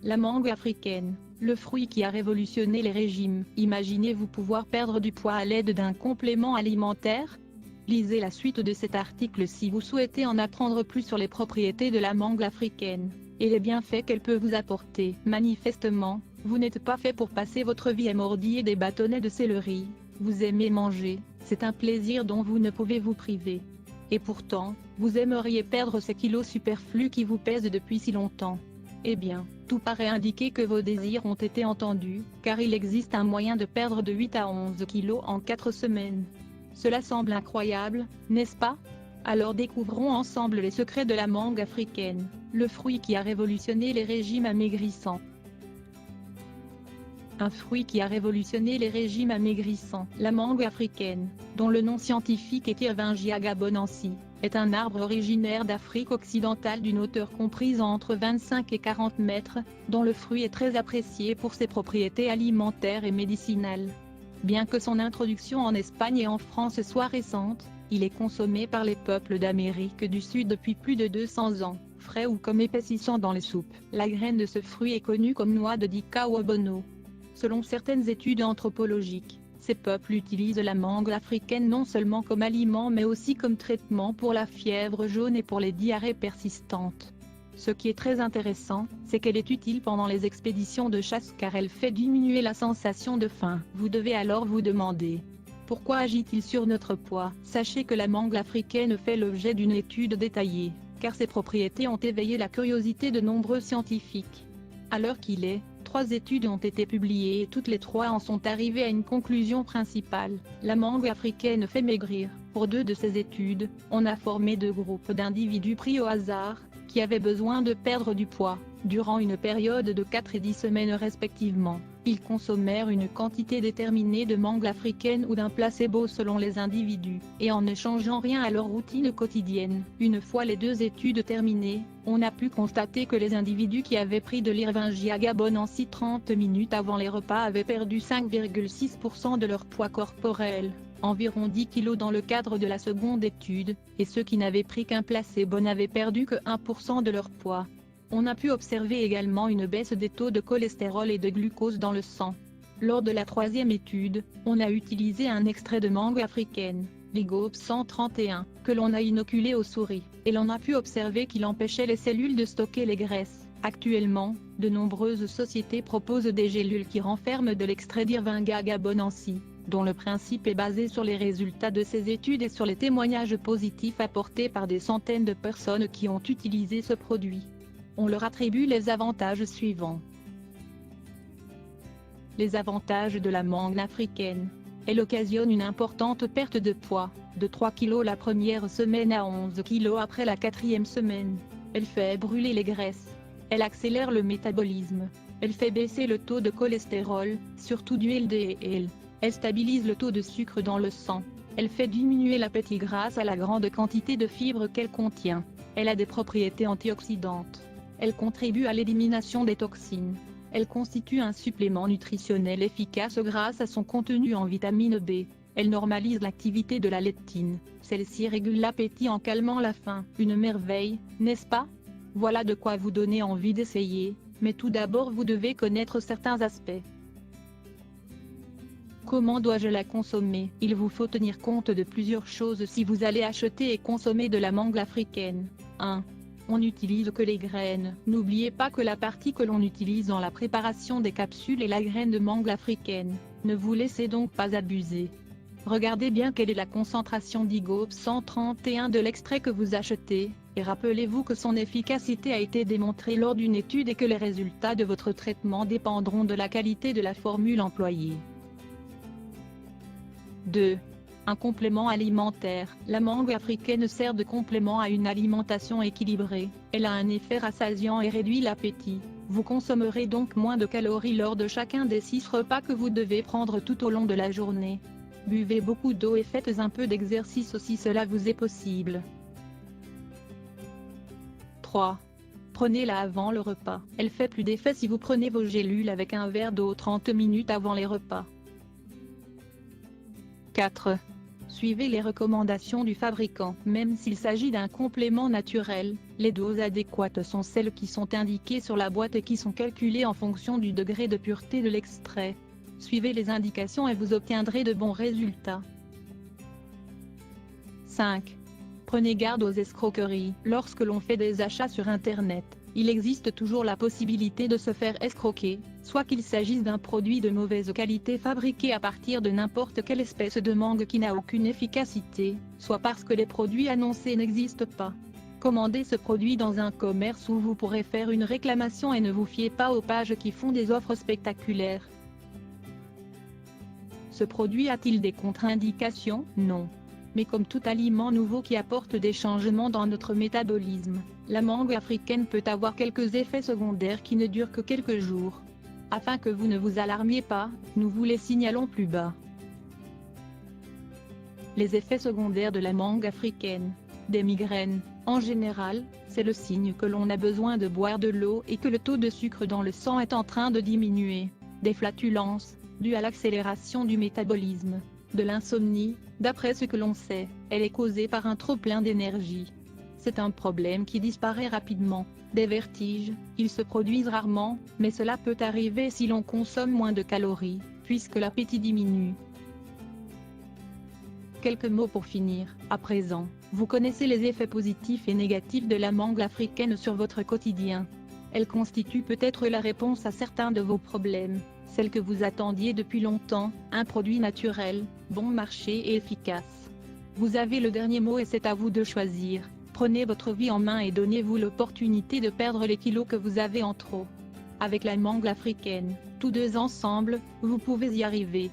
La mangue africaine, le fruit qui a révolutionné les régimes. Imaginez-vous pouvoir perdre du poids à l'aide d'un complément alimentaire? Lisez la suite de cet article si vous souhaitez en apprendre plus sur les propriétés de la mangue africaine, et les bienfaits qu'elle peut vous apporter. Manifestement, vous n'êtes pas fait pour passer votre vie à mordiller des bâtonnets de céleri. Vous aimez manger, c'est un plaisir dont vous ne pouvez vous priver. Et pourtant, vous aimeriez perdre ces kilos superflus qui vous pèsent depuis si longtemps. Eh bien, tout paraît indiquer que vos désirs ont été entendus, car il existe un moyen de perdre de 8 à 11 kilos en 4 semaines. Cela semble incroyable, n'est-ce pas? Alors découvrons ensemble les secrets de la mangue africaine, le fruit qui a révolutionné les régimes amaigrissants. Un fruit qui a révolutionné les régimes amaigrissants. La mangue africaine, dont le nom scientifique est Ervingia gabonensis, est un arbre originaire d'Afrique occidentale d'une hauteur comprise entre 25 et 40 mètres, dont le fruit est très apprécié pour ses propriétés alimentaires et médicinales. Bien que son introduction en Espagne et en France soit récente, il est consommé par les peuples d'Amérique du Sud depuis plus de 200 ans, frais ou comme épaississant dans les soupes. La graine de ce fruit est connue comme noix de Dikaobono. Selon certaines études anthropologiques, ces peuples utilisent la mangue africaine non seulement comme aliment mais aussi comme traitement pour la fièvre jaune et pour les diarrhées persistantes. Ce qui est très intéressant, c'est qu'elle est utile pendant les expéditions de chasse car elle fait diminuer la sensation de faim. Vous devez alors vous demander: pourquoi agit-il sur notre poids? Sachez que la mangue africaine fait l'objet d'une étude détaillée, car ses propriétés ont éveillé la curiosité de nombreux scientifiques. À l'heure qu'il est, 3 études ont été publiées et toutes les 3 en sont arrivées à une conclusion principale: la mangue africaine fait maigrir. Pour 2 de ces études, on a formé 2 groupes d'individus pris au hasard, qui avaient besoin de perdre du poids, durant une période de 4 et 10 semaines respectivement. Ils consommèrent une quantité déterminée de mangue africaine ou d'un placebo selon les individus, et en ne changeant rien à leur routine quotidienne. Une fois les 2 études terminées, on a pu constater que les individus qui avaient pris de l'Ervingia gabonensis 30 minutes avant les repas avaient perdu 5,6% de leur poids corporel, environ 10 kg dans le cadre de la seconde étude, et ceux qui n'avaient pris qu'un placebo n'avaient perdu que 1% de leur poids. On a pu observer également une baisse des taux de cholestérol et de glucose dans le sang. Lors de la 3e étude, on a utilisé un extrait de mangue africaine, Ligop 131, que l'on a inoculé aux souris, et l'on a pu observer qu'il empêchait les cellules de stocker les graisses. Actuellement, de nombreuses sociétés proposent des gélules qui renferment de l'extrait d'Ervingia gabonensis, dont le principe est basé sur les résultats de ces études et sur les témoignages positifs apportés par des centaines de personnes qui ont utilisé ce produit. On leur attribue les avantages suivants. Les avantages de la mangue africaine. Elle occasionne une importante perte de poids, de 3 kg la première semaine à 11 kg après la 4e semaine. Elle fait brûler les graisses. Elle accélère le métabolisme. Elle fait baisser le taux de cholestérol, surtout du LDL. Elle stabilise le taux de sucre dans le sang. Elle fait diminuer l'appétit grâce à la grande quantité de fibres qu'elle contient. Elle a des propriétés antioxydantes. Elle contribue à l'élimination des toxines. Elle constitue un supplément nutritionnel efficace grâce à son contenu en vitamine B. Elle normalise l'activité de la leptine. Celle-ci régule l'appétit en calmant la faim. Une merveille, n'est-ce pas? Voilà de quoi vous donner envie d'essayer, mais tout d'abord vous devez connaître certains aspects. Comment dois-je la consommer? Il vous faut tenir compte de plusieurs choses si vous allez acheter et consommer de la mangue africaine. 1. On n'utilise que les graines. N'oubliez pas que la partie que l'on utilise dans la préparation des capsules est la graine de mangue africaine. Ne vous laissez donc pas abuser. Regardez bien quelle est la concentration d'Igop 131 de l'extrait que vous achetez, et rappelez-vous que son efficacité a été démontrée lors d'une étude et que les résultats de votre traitement dépendront de la qualité de la formule employée. 2. Un complément alimentaire. La mangue africaine sert de complément à une alimentation équilibrée. Elle a un effet rassasiant et réduit l'appétit. Vous consommerez donc moins de calories lors de chacun des 6 repas que vous devez prendre tout au long de la journée. Buvez beaucoup d'eau et faites un peu d'exercice si cela vous est possible. 3. Prenez-la avant le repas. Elle fait plus d'effet si vous prenez vos gélules avec un verre d'eau 30 minutes avant les repas. 4. Suivez les recommandations du fabricant. Même s'il s'agit d'un complément naturel, les doses adéquates sont celles qui sont indiquées sur la boîte et qui sont calculées en fonction du degré de pureté de l'extrait. Suivez les indications et vous obtiendrez de bons résultats. 5. Prenez garde aux escroqueries. Lorsque l'on fait des achats sur Internet, il existe toujours la possibilité de se faire escroquer, soit qu'il s'agisse d'un produit de mauvaise qualité fabriqué à partir de n'importe quelle espèce de mangue qui n'a aucune efficacité, soit parce que les produits annoncés n'existent pas. Commandez ce produit dans un commerce où vous pourrez faire une réclamation et ne vous fiez pas aux pages qui font des offres spectaculaires. Ce produit a-t-il des contre-indications? Non. Mais comme tout aliment nouveau qui apporte des changements dans notre métabolisme, la mangue africaine peut avoir quelques effets secondaires qui ne durent que quelques jours. Afin que vous ne vous alarmiez pas, nous vous les signalons plus bas. Les effets secondaires de la mangue africaine. Des migraines. En général, c'est le signe que l'on a besoin de boire de l'eau et que le taux de sucre dans le sang est en train de diminuer. Des flatulences, dues à l'accélération du métabolisme. De l'insomnie, d'après ce que l'on sait, elle est causée par un trop-plein d'énergie. C'est un problème qui disparaît rapidement. Des vertiges, ils se produisent rarement, mais cela peut arriver si l'on consomme moins de calories, puisque l'appétit diminue. Quelques mots pour finir. À présent, vous connaissez les effets positifs et négatifs de la mangue africaine sur votre quotidien. Elle constitue peut-être la réponse à certains de vos problèmes, celle que vous attendiez depuis longtemps, un produit naturel, bon marché et efficace. Vous avez le dernier mot et c'est à vous de choisir. Prenez votre vie en main et donnez-vous l'opportunité de perdre les kilos que vous avez en trop. Avec la mangue africaine, tous deux ensemble, vous pouvez y arriver.